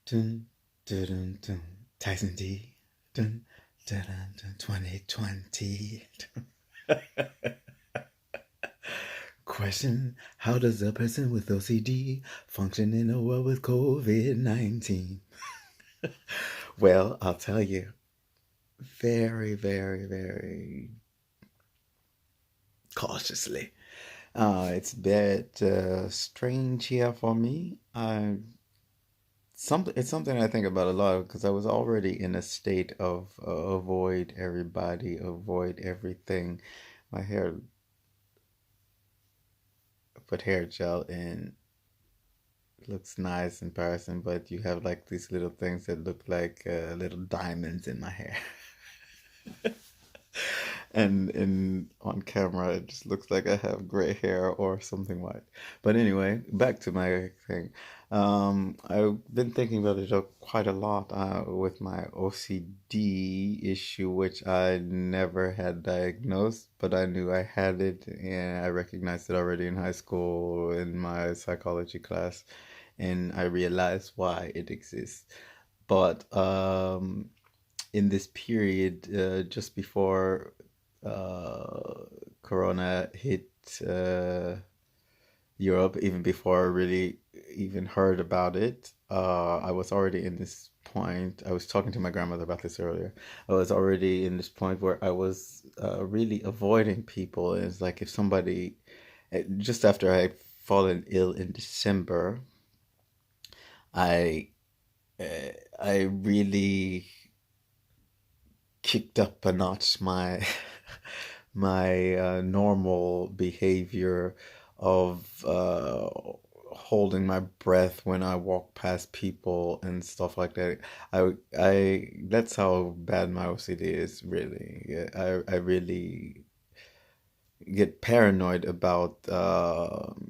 Dun, dun, dun, dun. Tyson D. Dun, dun, dun, dun. 2020. Question: how does a person with OCD function in a world with COVID-19? Well, I'll tell you, very, very, very cautiously. It's a bit strange here for me. It's something I think about a lot because I was already in a state of avoid everybody, avoid everything. My hair, put hair gel in, looks nice in person, but you have like these little things that look like little diamonds in my hair. And on camera it just looks like I have gray hair or something white. But anyway, back to my thing. I've been thinking about it quite a lot with my OCD issue, which I never had diagnosed, but I knew I had it, and I recognized it already in high school in my psychology class, and I realized why it exists. But in this period, just before uh, Corona hit Europe, even before I really even heard about it, I was already in this point. I was talking to my grandmother about this earlier. I was already in this point where I was really avoiding people. And it's like if somebody, just after I fallen ill in December, I I really kicked up a notch my my normal behavior of holding my breath when I walk past people and stuff like that. I that's how bad my OCD is really. Yeah, I really get paranoid about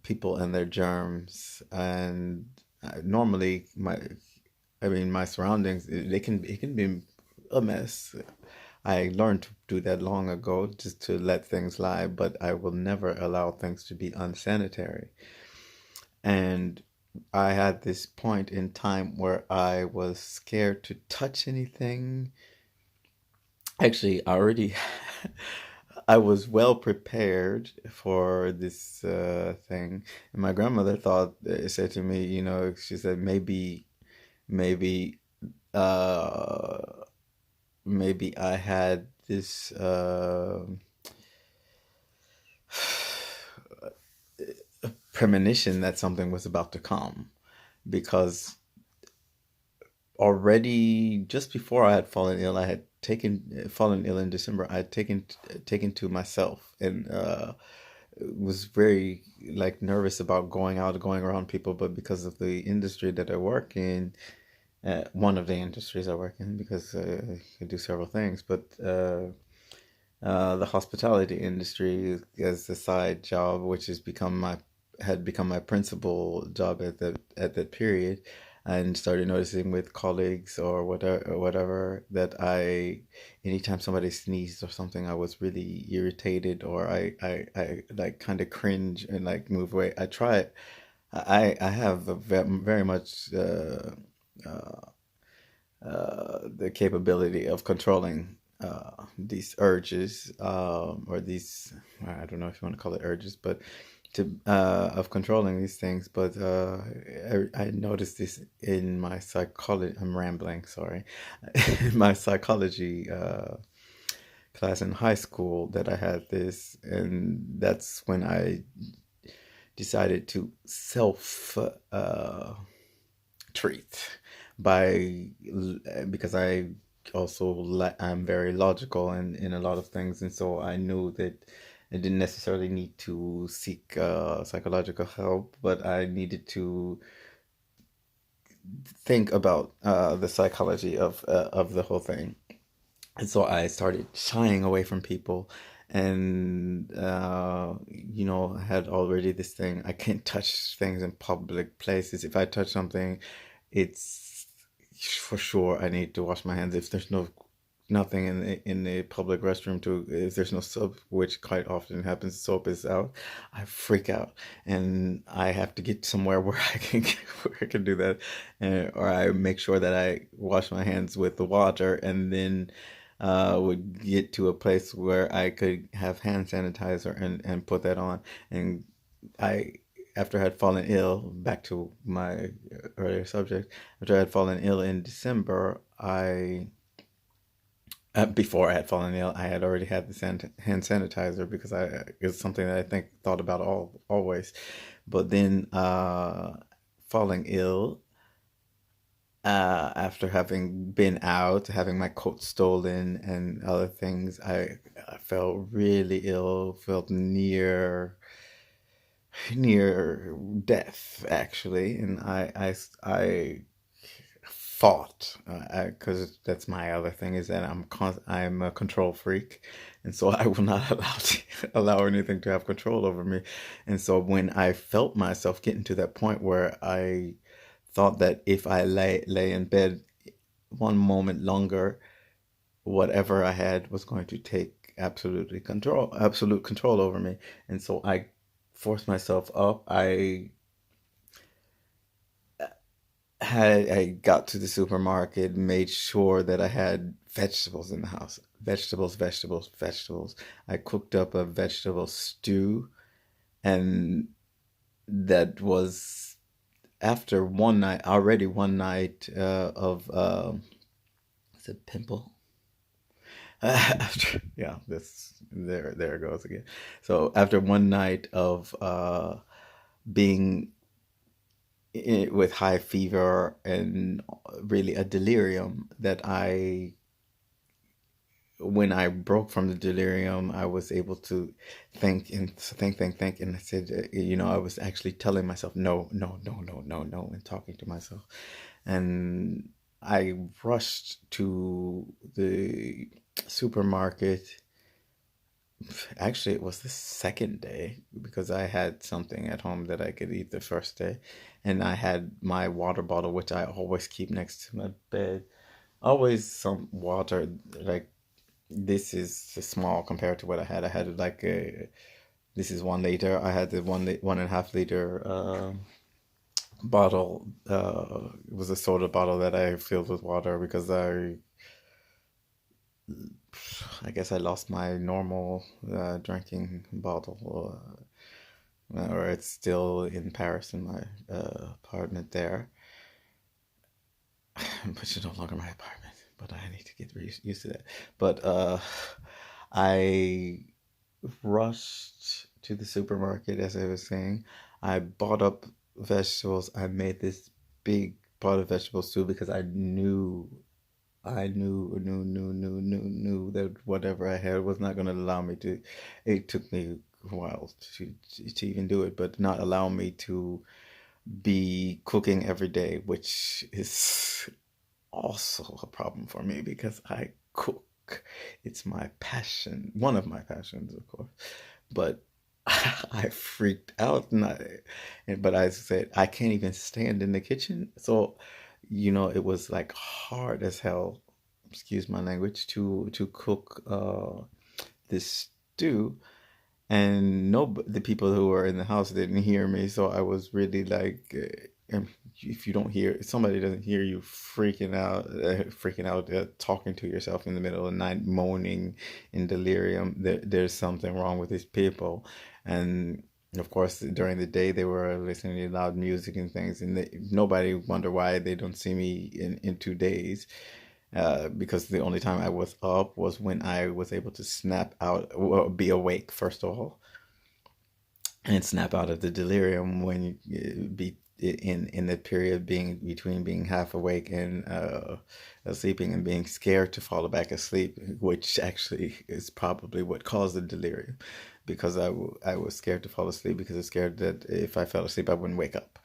people and their germs, and normally my surroundings, it can be a mess. I learned to do that long ago, just to let things lie, but I will never allow things to be unsanitary. And I had this point in time where I was scared to touch anything. Actually, I already I was well prepared for this thing. And my grandmother said to me, she said maybe uh maybe I had this premonition that something was about to come, because already just before I had fallen ill, I had taken fallen ill in December. I had taken to myself, and was very like nervous about going out, going around people. But because of the industry that I work in, one of the industries I work in, because I do several things, but the hospitality industry as a side job, which had become my principal job at that period, and started noticing with colleagues or whatever that anytime somebody sneezed or something, I was really irritated, or I like kind of cringe and like move away. I have a very much uh, the capability of controlling these urges, or these, I don't know if you want to call it urges, but of controlling these things. But I noticed this in my psychology. I'm rambling, sorry. In my psychology class in high school, that I had this, and that's when I decided to self treat by because I'm very logical in a lot of things, and so I knew that I didn't necessarily need to seek psychological help, but I needed to think about the psychology of the whole thing. And so I started shying away from people, and I had already this thing: I can't touch things in public places. If I touch something, it's for sure I need to wash my hands. If there's no nothing in the public restroom to if there's no soap, which quite often happens, soap is out, I freak out and I have to get somewhere where I can where I can do that, and, or I make sure that I wash my hands with the water and then would get to a place where I could have hand sanitizer and put that on. And I, after I had fallen ill, back to my earlier subject, after I had fallen ill in December, before I had fallen ill, I had already had the hand sanitizer because it's something that I think thought about always. But then falling ill, after having been out, having my coat stolen and other things, I felt really ill, felt near death actually, and I fought because that's my other thing is that I'm a control freak, and so I will not allow anything to have control over me. And so when I felt myself getting to that point where I thought that if I lay in bed one moment longer, whatever I had was going to take absolute control over me. And so I forced myself up. I got to the supermarket, made sure that I had vegetables in the house. Vegetables, vegetables, vegetables. I cooked up a vegetable stew, and that was after one night of is it pimple? After, yeah, this there it goes again. So after one night of being with high fever and really a delirium, that when I broke from the delirium, I was able to think, and I said, I was actually telling myself, no, no, no, no, no, no, and talking to myself. And I rushed to the supermarket. Actually, it was the second day because I had something at home that I could eat the first day. And I had my water bottle, which I always keep next to my bed. Always some water. Like, this is small compared to what I had. I had like this is 1 liter. I had the 1.5 liter bottle. It was a soda bottle that I filled with water because I guess I lost my normal drinking bottle, or it's still in Paris in my apartment there, which is no longer my apartment. But I need to get used to that. But I rushed to the supermarket, as I was saying. I bought up vegetables. I made this big pot of vegetable stew because I knew that whatever I had was not going to allow me to. It took me a while to even do it, but not allow me to be cooking every day, which is also a problem for me because I cook. It's my passion, one of my passions, of course. But I freaked out, but I said I can't even stand in the kitchen. So, it was like hard as hell, excuse my language, to cook this stew. And no, the people who were in the house didn't hear me, so I was really like, if you don't hear, if somebody doesn't hear you freaking out, talking to yourself in the middle of the night, moaning in delirium, there's something wrong with these people. And of course, during the day, they were listening to loud music and things, and nobody wonder why they don't see me in 2 days. Because the only time I was up was when I was able to snap out, well, be awake first of all, and snap out of the delirium when you be in the period being between being half awake and sleeping and being scared to fall back asleep, which actually is probably what caused the delirium, because I was scared to fall asleep because I was scared that if I fell asleep I wouldn't wake up.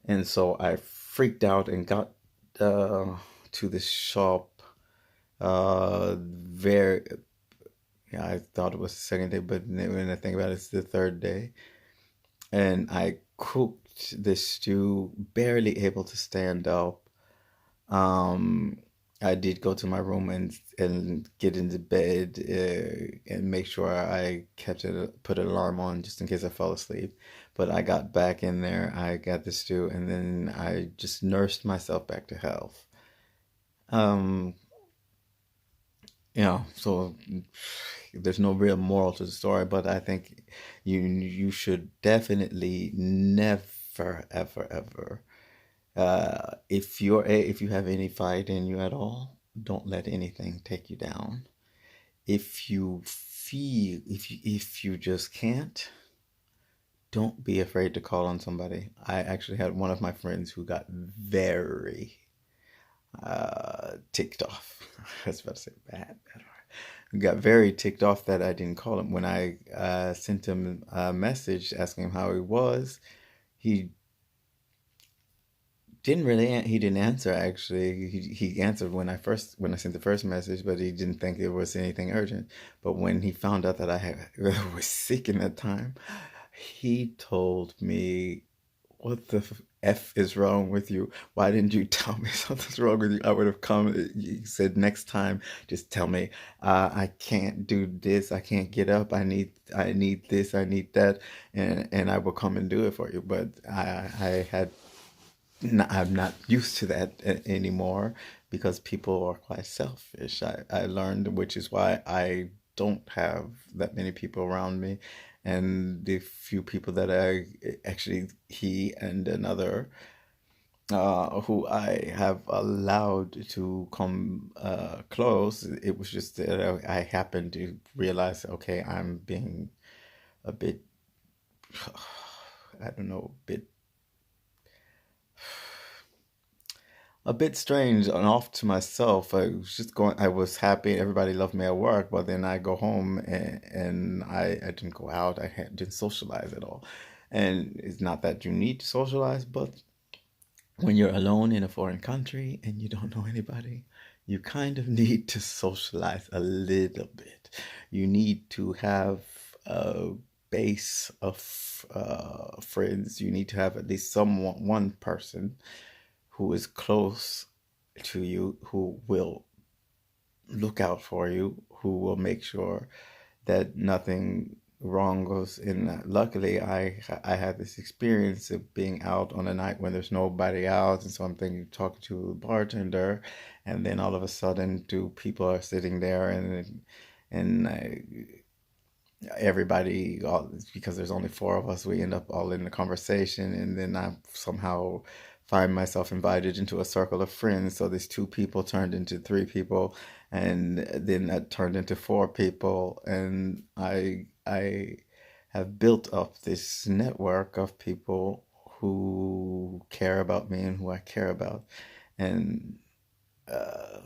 And so I freaked out and got to the shop very, yeah, I thought it was the second day, but when I think about it, it's the third day. And I cooked the stew, barely able to stand up. Um, I did go to my room and get into bed and make sure I kept it put an alarm on just in case I fell asleep. But I got back in there, I got the stew, and then I just nursed myself back to health. Um, so there's no real moral to the story, but I think you should definitely never ever ever if you have any fight in you at all, don't let anything take you down. If you just can't, don't be afraid to call on somebody. I actually had one of my friends who got very ticked off. I was about to say bad word. Got very ticked off that I didn't call him when I sent him a message asking him how he was. He he didn't answer actually. He answered when I sent the first message, but he didn't think it was anything urgent. But when he found out that was sick in that time, he told me, "What the F is wrong with you? Why didn't you tell me something's wrong with you? I would have come." He said, "Next time, just tell me. I can't do this. I can't get up. I need this. I need that, and I will come and do it for you." But I'm not used to that anymore because people are quite selfish. I learned, which is why I don't have that many people around me. And the few people that he and another who I have allowed to come close, it was just that I happened to realize, okay, I'm being a bit, I don't know, a bit strange and off to myself. I was happy, everybody loved me at work, but then I go home and I didn't go out, didn't socialize at all. And it's not that you need to socialize, but when you're alone in a foreign country and you don't know anybody, you kind of need to socialize a little bit. You need to have a base of friends. You need to have at least one person who is close to you, who will look out for you, who will make sure that nothing wrong goes in. Luckily, I had this experience of being out on a night when there's nobody out, and so I'm thinking talking to a bartender, and then all of a sudden, two people are sitting there, and everybody, because there's only four of us, we end up all in the conversation, and then I somehow find myself invited into a circle of friends. So these two people turned into three people, and then that turned into four people, and I have built up this network of people who care about me and who I care about, and uh,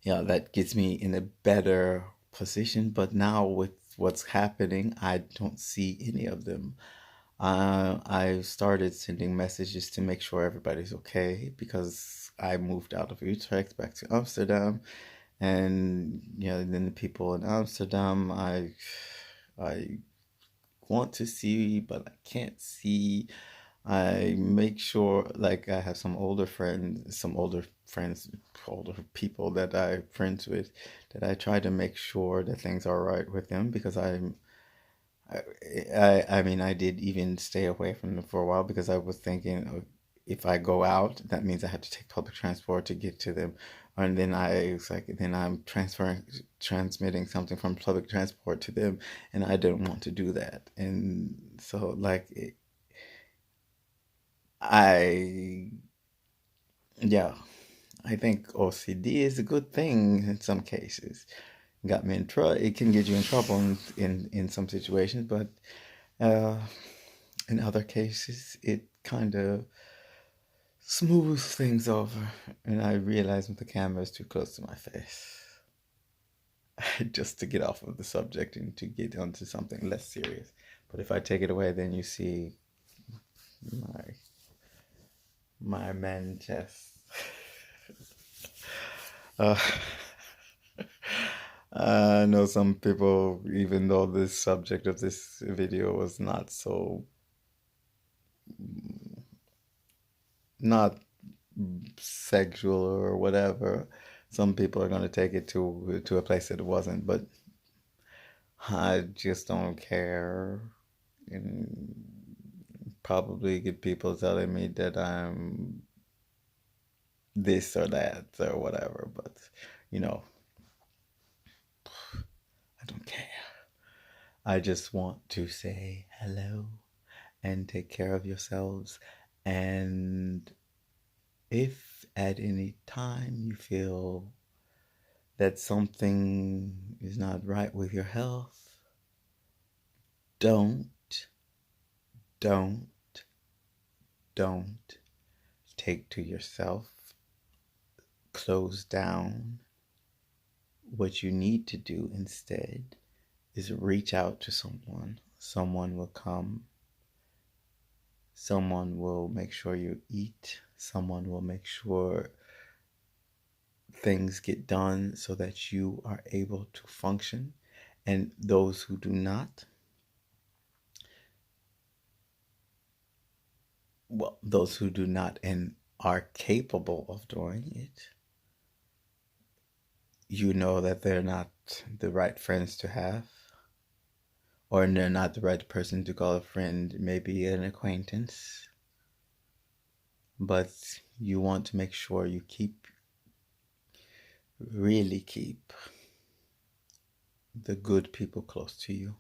that gets me in a better position. But now with what's happening, I don't see any of them. I started sending messages to make sure everybody's okay because I moved out of Utrecht back to Amsterdam, and then the people in Amsterdam, I want to see, but I can't see. I make sure, like, I have older people that I friends with, that I try to make sure that things are right with them because I, I mean, I did even stay away from them for a while because I was thinking, if I go out, that means I have to take public transport to get to them. And then I was like, then I'm transmitting something from public transport to them, and I didn't want to do that. And so, like, I, yeah, I think OCD is a good thing in some cases. Got me in trouble. It can get you in trouble in some situations, but uh, in other cases, it kind of smooths things over. And I realize when the camera is too close to my face, just to get off of the subject and to get onto something less serious. But if I take it away, then you see my man chest. Uh, I know some people, even though the subject of this video was not sexual or whatever. Some people are going to take it to a place that it wasn't, but I just don't care. And probably get people telling me that I'm this or that or whatever, but you know, I don't care. I just want to say hello and take care of yourselves. And if at any time you feel that something is not right with your health, don't, don't, don't take to yourself. Close down. What you need to do instead is reach out to someone. Someone will come. Someone will make sure you eat. Someone will make sure things get done so that you are able to function. And those who do not, well, those who do not and are capable of doing it, you know that they're not the right friends to have, or they're not the right person to call a friend, maybe an acquaintance. But you want to make sure you really keep the good people close to you.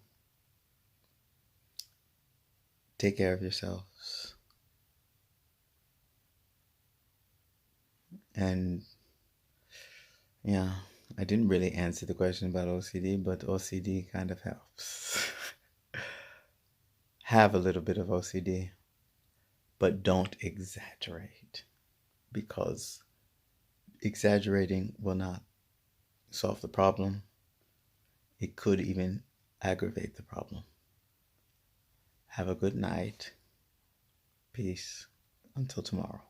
Take care of yourselves. And yeah, I didn't really answer the question about OCD, but OCD kind of helps. Have a little bit of OCD, but don't exaggerate, because exaggerating will not solve the problem. It could even aggravate the problem. Have a good night. Peace. Until tomorrow.